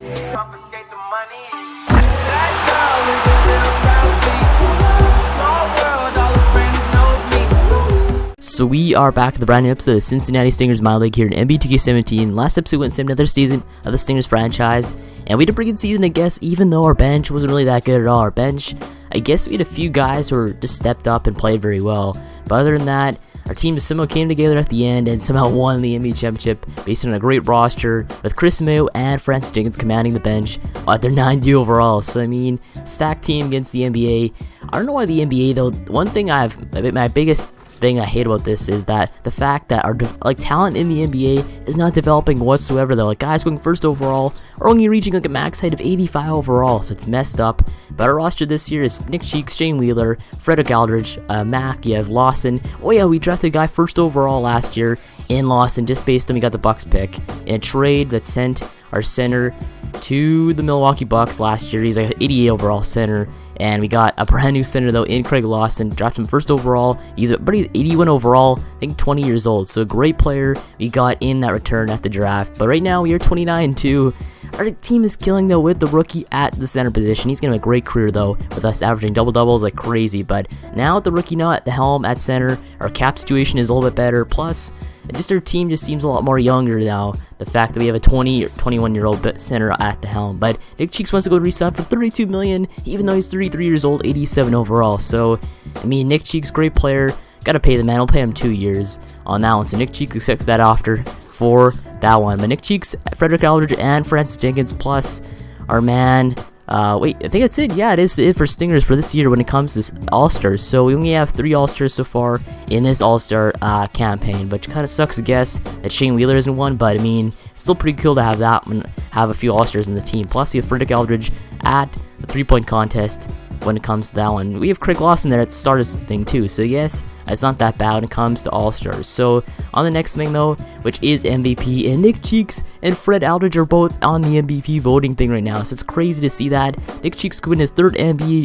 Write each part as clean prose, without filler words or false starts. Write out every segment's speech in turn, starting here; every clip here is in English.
Confiscate the money. That girl is a real proud small world, all her friends know me. So we are back with the brand new episode of the Cincinnati Stingers MyLEAGUE here in NBA 2K17. Last episode went into another season of the Stingers franchise, and we had a pretty good season, I guess, even though our bench wasn't really that good at all. Our bench, I guess we had a few guys who were just stepped up and played very well, but other than that, our team somehow came together at the end and somehow won the NBA championship based on a great roster with Chris Mayo and Francis Jenkins commanding the bench at their 90 overall. So I mean, stacked team against the NBA. I don't know why the NBA though. One thing my biggest thing I hate about this is that the fact that our talent in the NBA is not developing whatsoever though. Like guys going first overall are only reaching like a max height of 85 overall, so it's messed up. But our roster this year is Nick Cheeks, Shane Wheeler, Frederick Aldridge, Mac, you have Lawson. Oh yeah, we drafted a guy first overall last year in Lawson just based on we got the Bucks pick in a trade that sent our center to the Milwaukee Bucks last year. He's like an 88 overall center, and we got a brand new center though in Craig Lawson. Drafted him first overall. He's 81 overall, I think 20 years old. So a great player we got in that return at the draft. But right now we are 29-2. Our team is killing though with the rookie at the center position. He's gonna have a great career though, with us averaging double doubles like crazy. But now with the rookie now at the helm at center, our cap situation is a little bit better. Plus, just our team just seems a lot more younger now. The fact that we have a 20 or 21-year-old center at the helm. But Nick Cheeks wants to go resign for $32 million, even though he's 33 years old, 87 overall. So, I mean, Nick Cheeks, great player. Gotta pay the man. I'll pay him 2 years on that one. So Nick Cheeks accepted that offer for that one. But Nick Cheeks, Frederick Aldridge, and Francis Jenkins, plus our man. Wait, I think that's it. Yeah, it is it for Stingers for this year when it comes to All-Stars. So we only have 3 All-Stars so far in this All-Star campaign, which kind of sucks, I guess, that Shane Wheeler isn't one. But I mean, it's still pretty cool to have that one, have a few All-Stars in the team. Plus, you have Frederick Aldridge at the 3-point contest when it comes to that one. We have Craig Lawson there at the start of this thing too. So yes, it's not that bad when it comes to All-Stars. So on the next thing though, which is MVP, and Nick Cheeks and Fred Aldridge are both on the MVP voting thing right now. So it's crazy to see that. Nick Cheeks could win his 3rd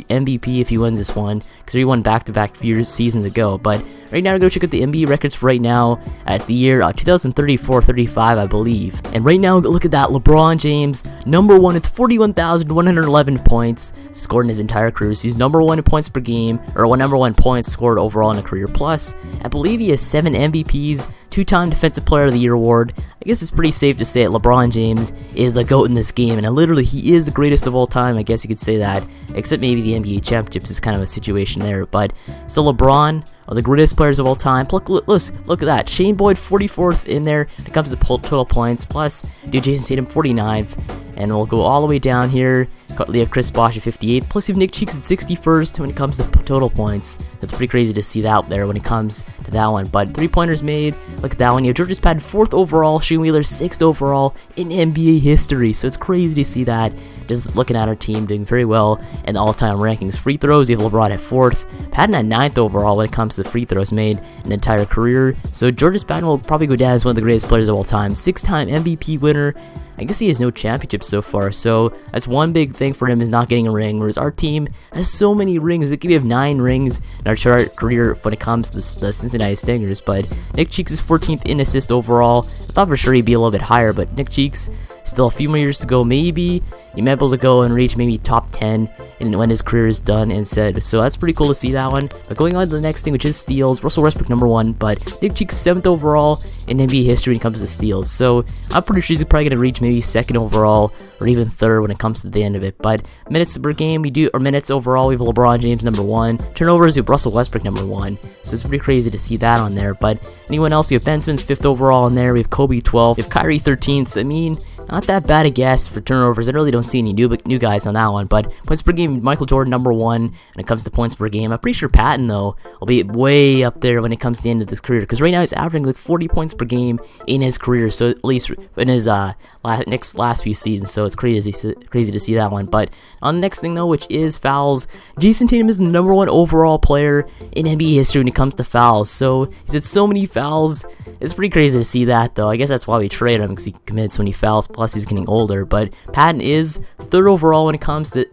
MVP if he wins this one, because he won back-to-back seasons ago. But right now, we're going to check out the NBA records for right now at the year 2034-35, I believe. And right now, look at that. LeBron James, number 1 with 41,111 points scored in his entire career. So he's number 1 in points per game, or number 1 points scored overall in a career. Plus, I believe he has 7 MVPs, 2-time Defensive Player of the Year award. I guess it's pretty safe to say that LeBron James is the GOAT in this game, and literally he is the greatest of all time. I guess you could say that, except maybe the NBA championships is kind of a situation there. But still, LeBron are the greatest players of all time. Look at that. Shane Boyd 44th in there when it comes to total points. Plus, Jason Tatum 49th. And we'll go all the way down here. You have Chris Bosh at 58th. Plus, you have Nick Cheeks at 61st when it comes to total points. That's pretty crazy to see that out there when it comes to that one. But 3-pointers made. Look at that one. You have George Padden 4th overall. Shane Wheeler 6th overall in NBA history. So it's crazy to see that. Just looking at our team doing very well in the all-time rankings. Free throws, you have LeBron at 4th. Padden at 9th overall when it comes to free throws made in an entire career. So George Padden will probably go down as one of the greatest players of all time. 6-time MVP winner. I guess he has no championships so far, so that's one big thing for him is not getting a ring, whereas our team has so many rings. We have 9 rings in our career when it comes to the Cincinnati Stingers. But Nick Cheeks is 14th in assist overall. I thought for sure he'd be a little bit higher, but Nick Cheeks, still a few more years to go. Maybe he might be able to go and reach maybe top 10 when his career is done and said. So that's pretty cool to see that one. But going on to the next thing, which is steals, Russell Westbrook number 1, but Nick Cheeks 7th overall in NBA history when it comes to steals. So I'm pretty sure he's probably going to reach maybe 2nd overall or even 3rd when it comes to the end of it. But minutes per game, minutes overall, we have LeBron James number 1. Turnovers, we have Russell Westbrook number 1. So it's pretty crazy to see that on there. But anyone else, we have Ben Simmons 5th overall in there. We have Kobe 12th. We have Kyrie 13th. So I mean, not that bad a guess for turnovers. I really don't see any new guys on that one. But points per game, Michael Jordan number 1 when it comes to points per game. I'm pretty sure Patton though will be way up there when it comes to the end of his career, because right now he's averaging like 40 points per game in his career. So at least in his last few seasons. So it's crazy to see that one. But on the next thing though, which is fouls, Jason Tatum is the number 1 overall player in NBA history when it comes to fouls. So he's had so many fouls. It's pretty crazy to see that though. I guess that's why we traded him, because he committed so many fouls. plus he's getting older. But Patton is 3rd overall when it comes to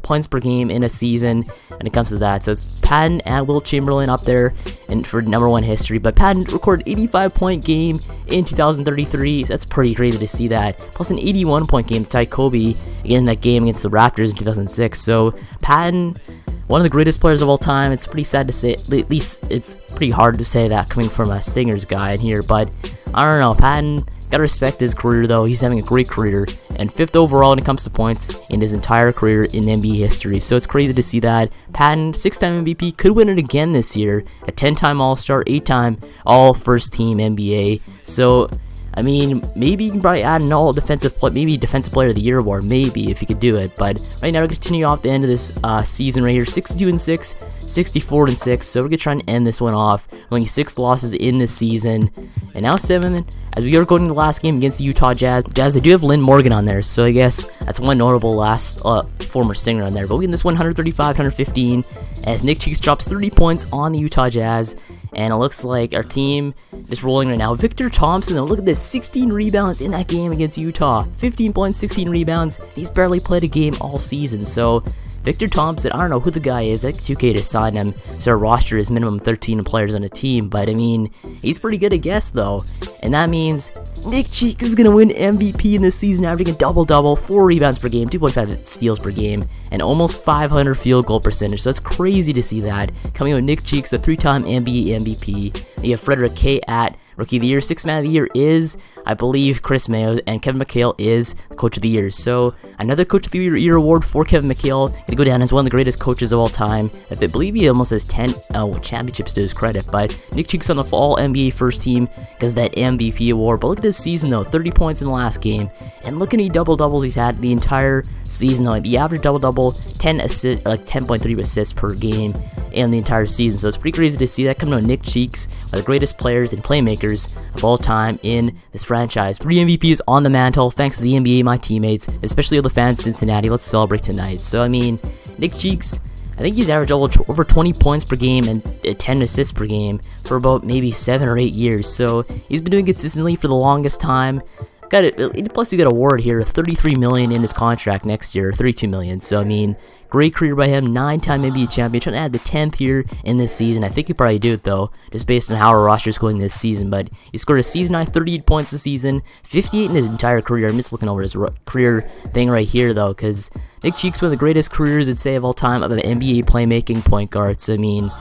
points per game in a season when it comes to that. So it's Patton and Will Chamberlain up there and for #1 history. But Patton recorded 85-point game in 2033. So that's pretty crazy to see that. Plus an 81-point game to tie Kobe in that game against the Raptors in 2006. So Patton, one of the greatest players of all time. It's pretty sad to say, at least it's pretty hard to say that coming from a Stingers guy in here, but I don't know. Patton, gotta respect his career though. He's having a great career, and 5th overall when it comes to points in his entire career in NBA history. So it's crazy to see that. Patton, 6-time MVP, could win it again this year. A 10-time All-Star, 8-time All-First Team NBA. So I mean, maybe you can probably add an all-defensive play, maybe Defensive Player of the Year award, maybe, if you could do it. But right now, we're going to continue off the end of this season right here, 62-6, 64-6. So we're going to try and end this one off. Only 6 losses in this season, and now 7. As we are going to the last game against the Utah Jazz. They do have Lynn Morgan on there, so I guess that's one notable last former Stinger on there. But we in this one, 135-115, as Nick Cheeks drops 30 points on the Utah Jazz. And it looks like our team is rolling right now. Victor Thompson, and look at this, 16 rebounds in that game against Utah. 15 points, 16 rebounds. He's barely played a game all season. So Victor Thompson, I don't know who the guy is. I think 2K just signed him. So our roster is minimum 13 players on a team. But I mean, he's pretty good, I guess, though. And that means Nick Cheeks is going to win MVP in this season, averaging a double-double, 4 rebounds per game, 2.5 steals per game, and almost 500 field goal percentage. So that's crazy to see that. Coming with Nick Cheeks, the 3-time NBA MVP. You have Frederick K. at Rookie of the Year. 6th Man of the Year is, I believe, Chris Mayo, and Kevin McHale is Coach of the Year. So another Coach of the Year award for Kevin McHale. Going to go down as one of the greatest coaches of all time. I believe he almost has 10 championships to his credit. But Nick Cheeks on the All NBA First Team because that MVP award. But look at his season though, 30 points in the last game, and look at any double-doubles he's had the entire season though. The average double-double, 10 assists, or like 10.3 assists per game in the entire season. So it's pretty crazy to see that coming to Nick Cheeks, one of the greatest players and playmakers of all time in this franchise. 3 MVPs on the mantle, thanks to the NBA, my teammates, especially all the fans in Cincinnati. Let's celebrate tonight. So I mean, Nick Cheeks, I think he's averaged over 20 points per game and 10 assists per game for about maybe 7 or 8 years. So he's been doing consistently for the longest time. Got it. Plus, you got a award here, $33 million in his contract next year, $32 million. So I mean, great career by him. 9-time NBA champion. Trying to add the 10th here in this season. I think he probably do it though, just based on how our roster is going this season. But he scored a season high 38 points this season, 58 in his entire career. I'm just looking over his career thing right here though, because Nick Cheeks, one of the greatest careers I'd say of all time of an NBA playmaking point guard. So I mean,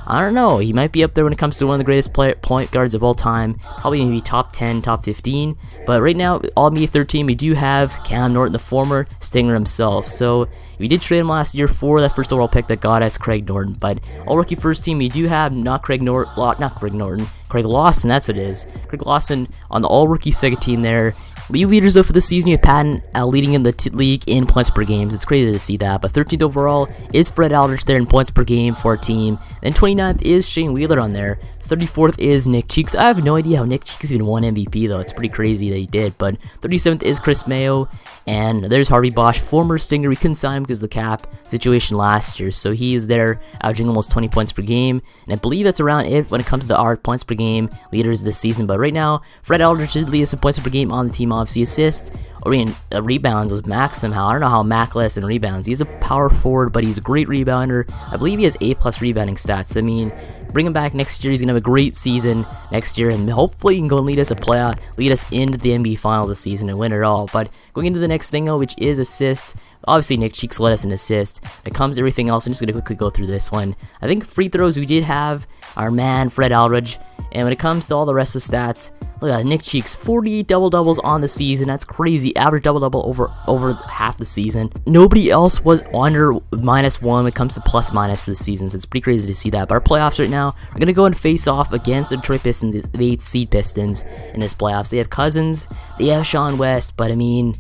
I don't know. He might be up there when it comes to one of the greatest point guards of all time. Probably maybe top 10, top 15. But right now, All NBA 13, we do have Cam Norton, the former Stinger himself. So we did trade him last year for that first overall pick that got us Craig Norton. But All Rookie First Team, we do have Craig Lawson. That's what it is. Craig Lawson on the All Rookie second team there. League leaders though for the season, you have Patton leading in the league in points per game. It's crazy to see that. But 13th overall is Fred Aldridge there in points per game for our team. Then 29th is Shane Wheeler on there. 34th is Nick Cheeks. I have no idea how Nick Cheeks even won MVP though. It's pretty crazy that he did. But 37th is Chris Mayo. And there's Harvey Bosch, former Stinger. We couldn't sign him because of the cap situation last year. So he is there, averaging almost 20 points per game. And I believe that's around it when it comes to our points per game leaders this season. But right now, Fred Aldridge did lead us in points per game on the team. Obviously, assists. Or in rebounds was Mac somehow. I don't know how Mac less in rebounds. He's a power forward, but he's a great rebounder. I believe he has A+ rebounding stats. I mean, bring him back next year. He's gonna have a great season next year, and hopefully he can go and lead us into the NBA final this season and win it all. But going into the next thing though, which is assists. Obviously, Nick Cheeks led us in assists. That comes everything else. I'm just gonna quickly go through this one. I think free throws, we did have our man Fred Aldridge. And when it comes to all the rest of the stats, look at that, Nick Cheeks, 48 double-doubles on the season. That's crazy. Average double-double over half the season. Nobody else was under -1 when it comes to plus-minus for the season, so it's pretty crazy to see that. But our playoffs right now are going to go and face off against the Detroit Pistons, the 8th seed Pistons in this playoffs. They have Cousins, they have Sean West, but I mean,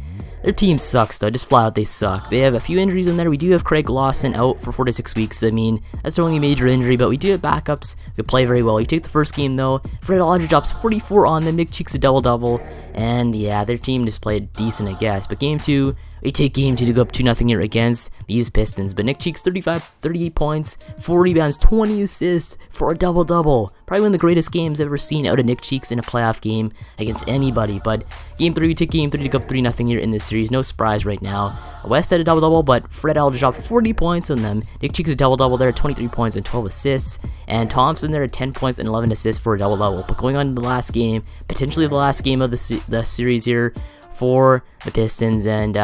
Their team sucks though, just flat out they suck. They have a few injuries in there. We do have Craig Lawson out for 4 to 6 weeks. I mean, that's their only major injury, but we do have backups who play very well. You take the first game though, Fred Aldridge drops 44 on them, Nick Cheeks a double-double, and yeah, their team just played decent, I guess. But game 2, we take game 2 to go up 2-0 here against these Pistons. But Nick Cheeks 38 points, 4 rebounds, 20 assists for a double-double. Probably one of the greatest games ever seen out of Nick Cheeks in a playoff game against anybody. But game 3, we took game 3 to go up 3-0 here in this series. No surprise right now. West had a double-double, but Fred Aldridge dropped 40 points on them. Nick Cheeks a double-double there, 23 points and 12 assists. And Thompson there at 10 points and 11 assists for a double-double. But going on to the last game, potentially the last game of the series here for the Pistons, and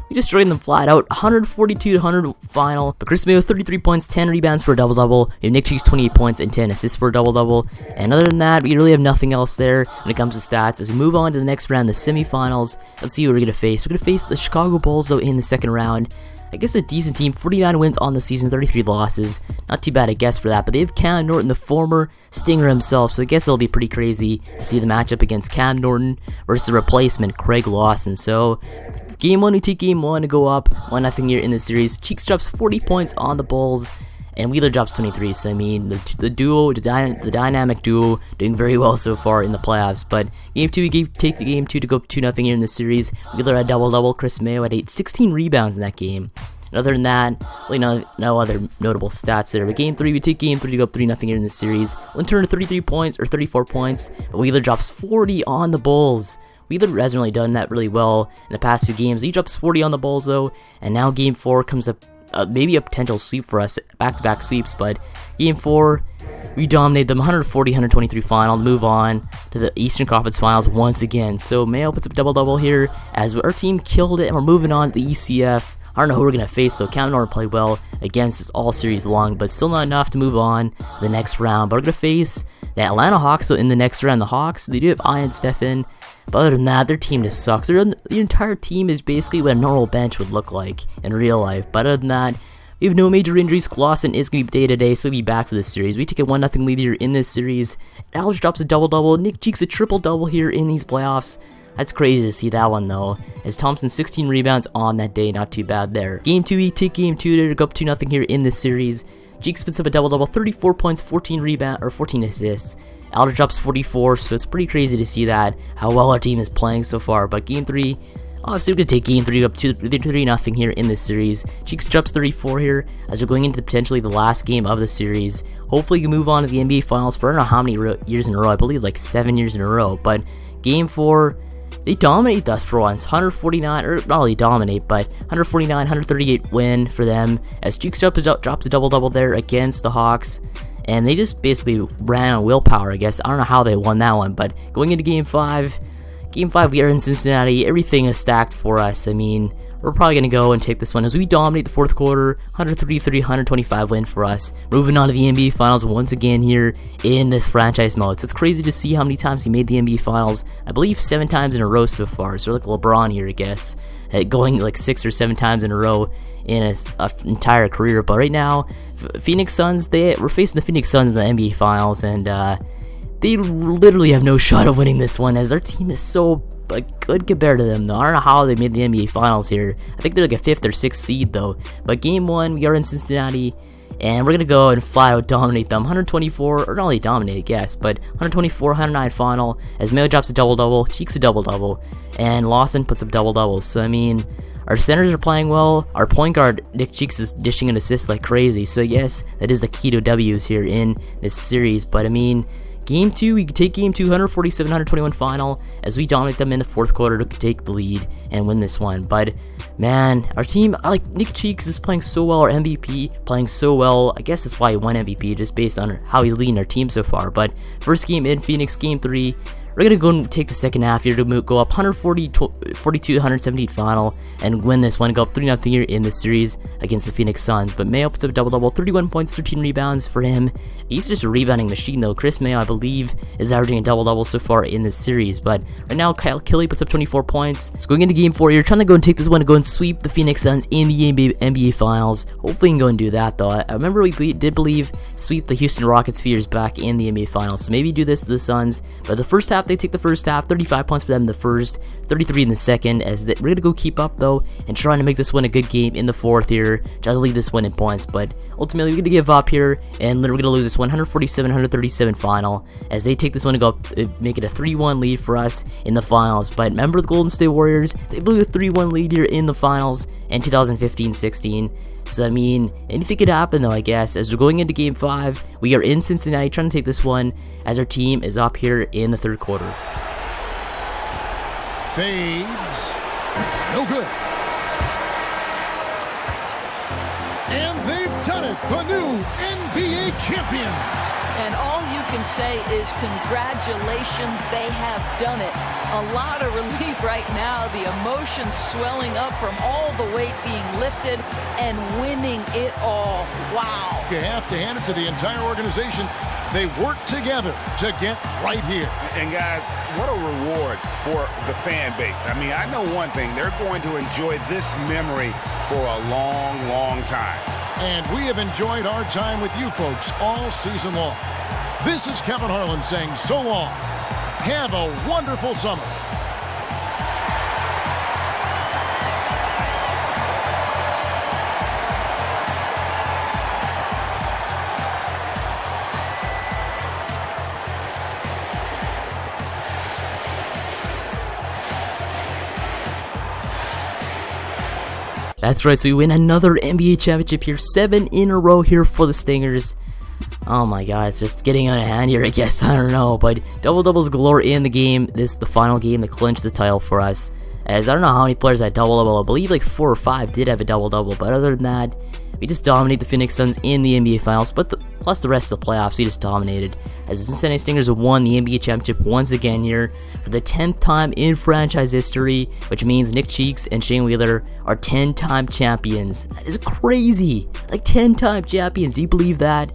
we destroyed them flat out, 142-100 final. But Chris Mayo 33 points, 10 rebounds for a double-double. You have Nick Cheeks 28 points and 10 assists for a double-double. And other than that, we really have nothing else there when it comes to stats. As we move on to the next round, the semifinals, let's see who we're going to face. We're going to face the Chicago Bulls though in the second round. I guess a decent team, 49 wins on the season, 33 losses. Not too bad, I guess, for that. But they have Cam Norton, the former Stinger himself, so I guess it'll be pretty crazy to see the matchup against Cam Norton versus the replacement, Craig Lawson. So, game 1, we take game 1 to go up 1-0 here in this series. Cheeks drops 40 points on the Bulls, and Wheeler drops 23. So, I mean, the duo, the dynamic duo, doing very well so far in the playoffs. But game 2, we take the game 2 to go up 2-0 here in this series. Wheeler had double-double. Chris Mayo had 16 rebounds in that game. And other than that, really no other notable stats there. But game 3, we take game 3 to go up 3-0 here in this series. Lynn Turner 33 points, or 34 points. But Wheeler drops 40 on the Bulls. Wheeler hasn't really done that really well in the past few games. He drops 40 on the Bulls though. And now game 4 comes up. Maybe a potential sweep for us, back-to-back sweeps, but game 4, we dominate them, 140-123 final, move on to the Eastern Conference Finals once again. So Mayo puts up a double-double here, as our team killed it, and we're moving on to the ECF. I don't know who we're going to face though. Cam Norton played well against us all series long, but still not enough to move on to the next round. But we're going to face the Atlanta Hawks though in the next round. The Hawks, they do have Ian Stephen, but other than that, their team just sucks. The entire team is basically what a normal bench would look like in real life. But other than that, we have no major injuries. Lawson is going to be day-to-day, so he'll be back for this series. We take a 1-0 lead here in this series. Aldridge drops a double-double. Nick Cheeks a triple-double here in these playoffs. That's crazy to see that one though, as Thompson 16 rebounds on that day, not too bad there. Game 2, we take game 2 to go up 2-0 here in this series. Cheeks puts up a double-double, 34 points, 14 assists. Aldridge drops 44, so it's pretty crazy to see that, how well our team is playing so far. But game 3, obviously we're going to take game 3 up 3-0 here in this series. Cheeks drops 34 here, as we're going into potentially the last game of the series. Hopefully you move on to the NBA Finals for I don't know how many years in a row, I believe like 7 years in a row. But game 4, they dominate us for once, 149, or not really dominate, but 149, 138 win for them, as Cheeks drops a double-double there against the Hawks, and they just basically ran on willpower, I guess. I don't know how they won that one, but going into Game 5, we are in Cincinnati, everything is stacked for us. I mean, we're probably going to go and take this one as we dominate the fourth quarter, 133-125 win for us. Moving on to the NBA Finals once again here in this franchise mode. So it's crazy to see how many times he made the NBA Finals. I believe 7 times in a row so far. So like LeBron here, I guess, going like 6 or 7 times in a row in his entire career. But right now, Phoenix Suns, we're facing the Phoenix Suns in the NBA Finals, and they literally have no shot of winning this one, as our team is so good compared to them though. I don't know how they made the NBA Finals here. I think they're like a 5th or 6th seed though. But game 1, we are in Cincinnati, and we're gonna go and flat out dominate them. 124, or not only dominate, I guess, but 124-109 final, as Mayo drops a double-double, Cheeks a double-double, and Lawson puts up double-doubles. So I mean, our centers are playing well. Our point guard, Nick Cheeks, is dishing an assist like crazy. So yes, that is the key to W's here in this series. But I mean, Game 2, we could take Game 2, 147-121 final, as we dominate them in the fourth quarter to take the lead and win this one. But man, our team, like Nick Cheeks is playing so well, our MVP playing so well. I guess that's why he won MVP, just based on how he's leading our team so far. But first game in Phoenix, Game 3, we're going to go and take the second half here to go up 142-117 final and win this one, go up 3-0 here in this series against the Phoenix Suns. But Mayo puts up a double-double, 31 points, 13 rebounds for him. He's just a rebounding machine though. Chris Mayo, I believe, is averaging a double-double so far in this series. But right now, Kyle Kelly puts up 24 points. So going into Game 4, you're trying to go and take this one and go and sweep the Phoenix Suns in the NBA Finals. Hopefully you can go and do that though. I remember we did believe sweep the Houston Rockets few years back in the NBA Finals. So maybe do this to the Suns. But the first half half, they take the first half, 35 points for them in the first, 33 in the second, as we're going to go keep up, though, and trying to make this one a good game in the fourth here, try to lead this one in points, but ultimately, we're going to give up here, and we're going to lose this 147-137 final, as they take this one and go up, make it a 3-1 lead for us in the finals. But remember the Golden State Warriors, they blew a 3-1 lead here in the finals in 2015-16, so I mean, anything could happen though, I guess. As we're going into Game 5, we are in Cincinnati trying to take this one, as our team is up here in the third quarter. Fades. No good. And they've done it, the new NBA champions. And all you can say is congratulations, they have done it. A lot of relief right now, the emotions swelling up from all the weight being lifted and winning it all. Wow. You have to hand it to the entire organization. They work together to get right here. And guys, what a reward for the fan base. I mean, I know one thing, they're going to enjoy this memory for a long, long time. And we have enjoyed our time with you folks all season long. This is Kevin Harlan saying so long. Have a wonderful summer. That's right, so we win another NBA championship here, 7 in a row here for the Stingers. Oh my god, it's just getting out of hand here, I guess. I don't know, but double-doubles galore in the game. This is the final game that clinched the title for us. As I don't know how many players had double-double. I believe like 4 or 5 did have a double-double, but other than that, we just dominate the Phoenix Suns in the NBA Finals, but plus the rest of the playoffs, we just dominated. As the Cincinnati Stingers have won the NBA championship once again here for the 10th time in franchise history, which means Nick Cheeks and Shane Wheeler are 10-time champions. That is crazy. Like 10-time champions. Do you believe that?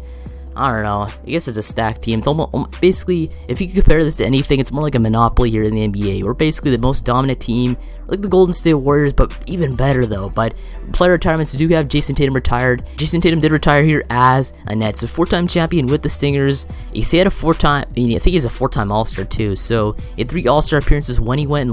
I don't know. I guess it's a stacked team. It's almost basically, if you could compare this to anything, it's more like a monopoly here in the NBA. We're basically the most dominant team, like the Golden State Warriors, but even better though. But player retirements, we do have Jason Tatum retired. Jason Tatum did retire here as a Nets, a 4-time champion with the Stingers. You see, he had a 4-time. I think he's a 4-time All-Star too. So he had 3 All-Star appearances when he went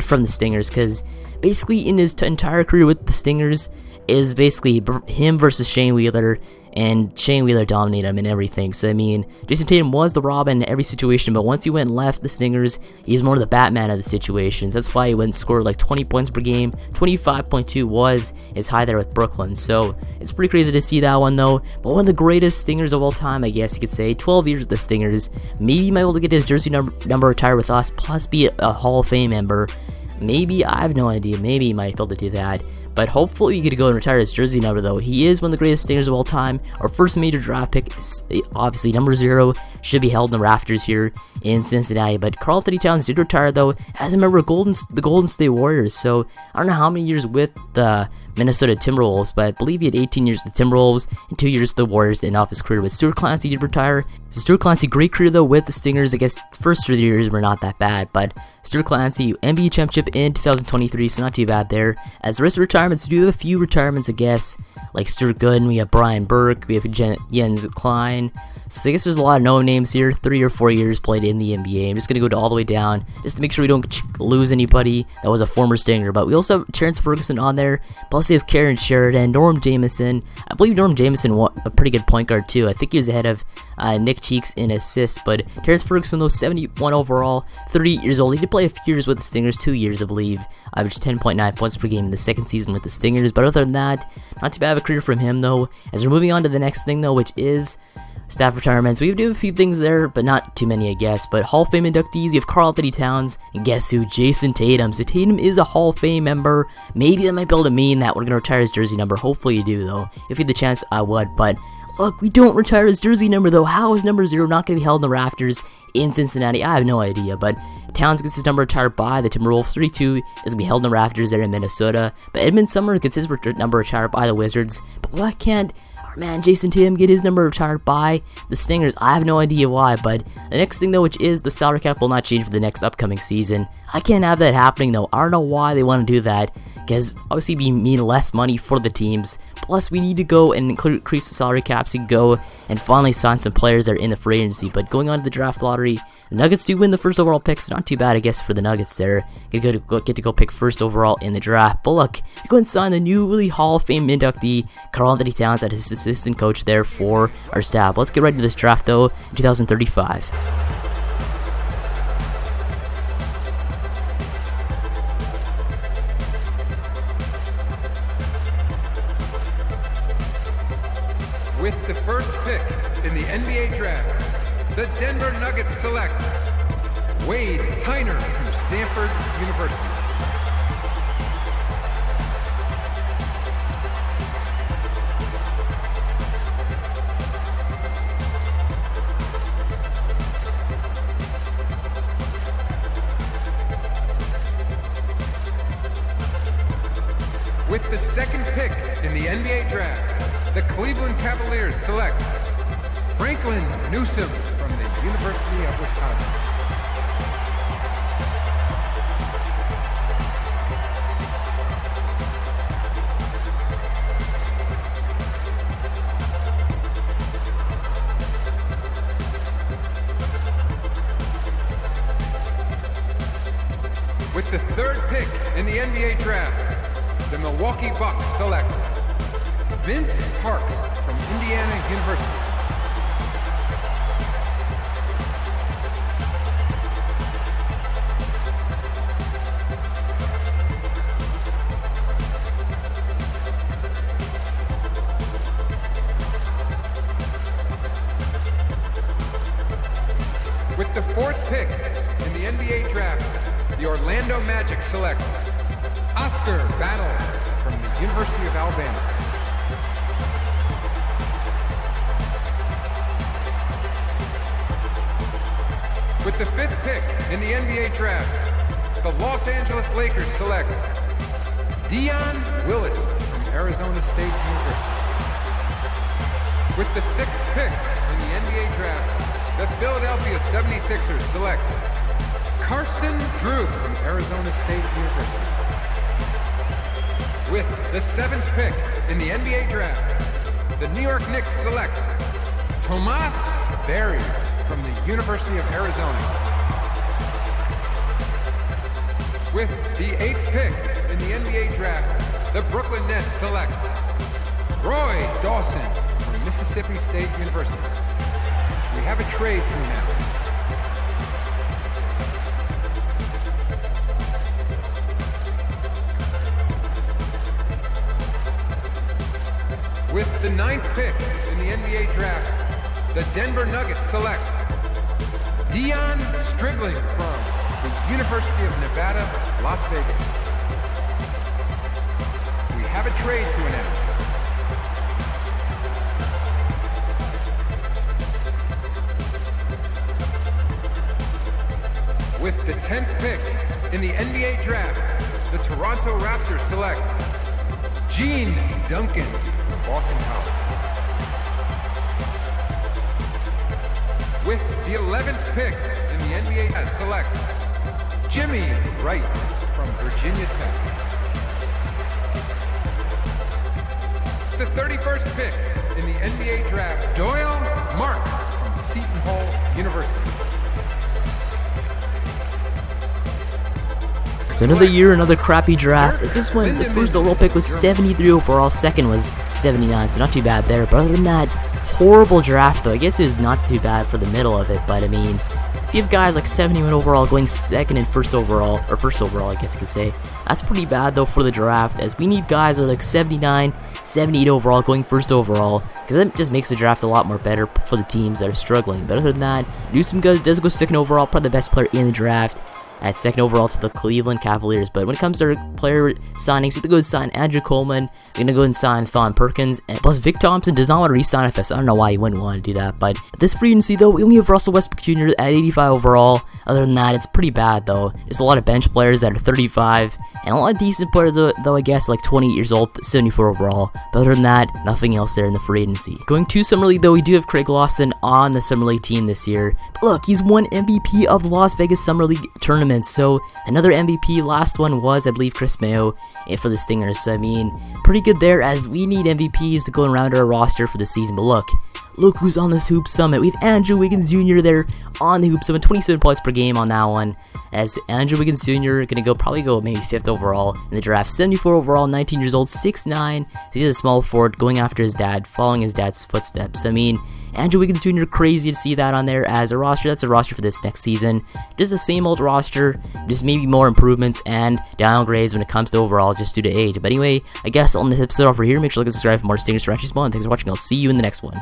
from the Stingers, because basically in his entire career with the Stingers is basically him versus Shane Wheeler. And Shane Wheeler dominated him in everything. So, I mean, Jason Tatum was the Robin in every situation, but once he went and left the Stingers, he's more the Batman of the situations. That's why he went and scored like 20 points per game. 25.2 was his high there with Brooklyn. So, it's pretty crazy to see that one, though. But one of the greatest Stingers of all time, I guess you could say. 12 years with the Stingers. Maybe he might be able to get his jersey number retired with us, plus be a Hall of Fame member. Maybe, I have no idea. Maybe he might be able to do that. But hopefully he could go and retire his jersey number, though. He is one of the greatest Stingers of all time. Our first major draft pick, obviously number 0, should be held in the rafters here in Cincinnati. But Karl-Anthony Towns did retire, though, as a member of the Golden State Warriors. So I don't know how many years with the Minnesota Timberwolves, but I believe he had 18 years with the Timberwolves and 2 years with the Warriors to end off his career. But Stuart Clancy did retire. So Stuart Clancy, great career though with the Stingers. I guess the first 3 years were not that bad, but Stuart Clancy, NBA championship in 2023, so not too bad there. As the rest of retirements, we do have a few retirements, I guess, like Stuart Gooden, we have Brian Burke, we have Jens Klein. So I guess there's a lot of no names here. 3 or 4 years played in the NBA. I'm just going to go all the way down just to make sure we don't lose anybody that was a former Stinger. But we also have Terrence Ferguson on there. Plus we have Karen Sheridan, Norm Jamison. I believe Norm Jamison was a pretty good point guard too. I think he was ahead of Nick Cheeks in assists. But Terrence Ferguson, though, 71 overall, 38 years old. He did play a few years with the Stingers, 2 years I believe. Averaged 10.9 points per game in the second season with the Stingers. But other than that, not too bad of a career from him though. As we're moving on to the next thing though, which is staff retirements. We do a few things there, but not too many, I guess. But Hall of Fame inductees, you have Karl-Anthony Towns, and guess who? Jason Tatum. So Tatum is a Hall of Fame member. Maybe that might be able to mean that we're going to retire his jersey number. Hopefully you do, though. If you had the chance, I would. But look, we don't retire his jersey number, though. How is number 0 not going to be held in the rafters in Cincinnati? I have no idea. But Towns gets his number retired by the Timberwolves. 32 is going to be held in the rafters there in Minnesota. But Edmund Sumner gets his number retired by the Wizards. But why can't man, Jason Tatum get his number retired by the Stingers? I have no idea why, but the next thing though, which is the salary cap will not change for the next upcoming season. I can't have that happening though. I don't know why they want to do that, because obviously it'd mean less money for the teams. Plus, we need to go and increase the salary caps and go and finally sign some players that are in the free agency. But going on to the draft lottery, the Nuggets do win the first overall pick, so not too bad, I guess, for the Nuggets there. Get to go pick first overall in the draft. But look, you go and sign the newly Hall of Fame inductee, Karl-Anthony Towns, as his assistant coach there for our staff. Let's get right to this draft, though, in 2035. With the first pick in the NBA draft, the Denver Nuggets select Wade Tyner from Stanford University. With the second pick in the NBA draft, the Cleveland Cavaliers select Franklin Newsom from the University of Wisconsin. With the third pick in the NBA draft, the Milwaukee Bucks select Vince Parks from Indiana University. With the fourth pick in the NBA draft, the Orlando Magic select Oscar Battle from the University of Alabama. With the fifth pick in the NBA draft, the Los Angeles Lakers select Dion Willis from Arizona State University. With the sixth pick in the NBA draft, the Philadelphia 76ers select Carson Drew from Arizona State University. With the seventh pick in the NBA draft, the New York Knicks select Tomas Berry from the University of Arizona. With the eighth pick in the NBA draft, the Brooklyn Nets select Roy Dawson from Mississippi State University. We have a trade to announce. With the ninth pick in the NBA draft, the Denver Nuggets select Dion Stribling from the University of Nevada, Las Vegas. We have a trade to announce. With the 10th pick in the NBA draft, the Toronto Raptors select Gene Duncan from Boston College. With the 11th pick in the NBA, select Jimmy Wright from Virginia Tech. The 31st pick in the NBA draft, Doyle Mark from Seton Hall University. So another year, another crappy draft. This is when the first overall pick was 73 overall, second was 79, so not too bad there. But other than that, horrible draft though. I guess it was not too bad for the middle of it, but I mean, if you have guys like 71 overall going second and first overall, I guess you could say, that's pretty bad though for the draft, as we need guys that are like 79, 78 overall going first overall, because that just makes the draft a lot more better for the teams that are struggling. But other than that, Newsom does go second overall, probably the best player in the draft, at second overall to the Cleveland Cavaliers. But when it comes to player signings, you have to go and sign Andrew Coleman, you're going to go and sign Thon Perkins, and plus Vic Thompson does not want to re-sign with us. I don't know why he wouldn't want to do that, but this free agency though, we only have Russell Westbrook Jr. at 85 overall. Other than that, it's pretty bad though. There's a lot of bench players that are 35, and a lot of decent players though I guess, like 28 years old, 74 overall. But other than that, nothing else there in the free agency. Going to Summer League though, we do have Craig Lawson on the Summer League team this year. But look, he's won MVP of the Las Vegas Summer League tournament tournament. So another MVP. Last one was, I believe, Chris Mayo for the Stingers. So I mean, pretty good there, as we need MVPs to go around our roster for the season. But look who's on this Hoop Summit. We have Andrew Wiggins Jr. there on the Hoop Summit, 27 points per game on that one, as Andrew Wiggins Jr. gonna probably go maybe 5th overall in the draft, 74 overall, 19 years old, 6'9". He's a small forward going after his dad, following his dad's footsteps. I mean, Andrew Wiggins Jr., crazy to see that on there as a roster. That's a roster for this next season. Just the same old roster, just maybe more improvements and downgrades when it comes to overall, just due to age. But anyway, I guess on this episode over here, make sure to subscribe for more Stingers franchise ball, and thanks for watching. I'll see you in the next one.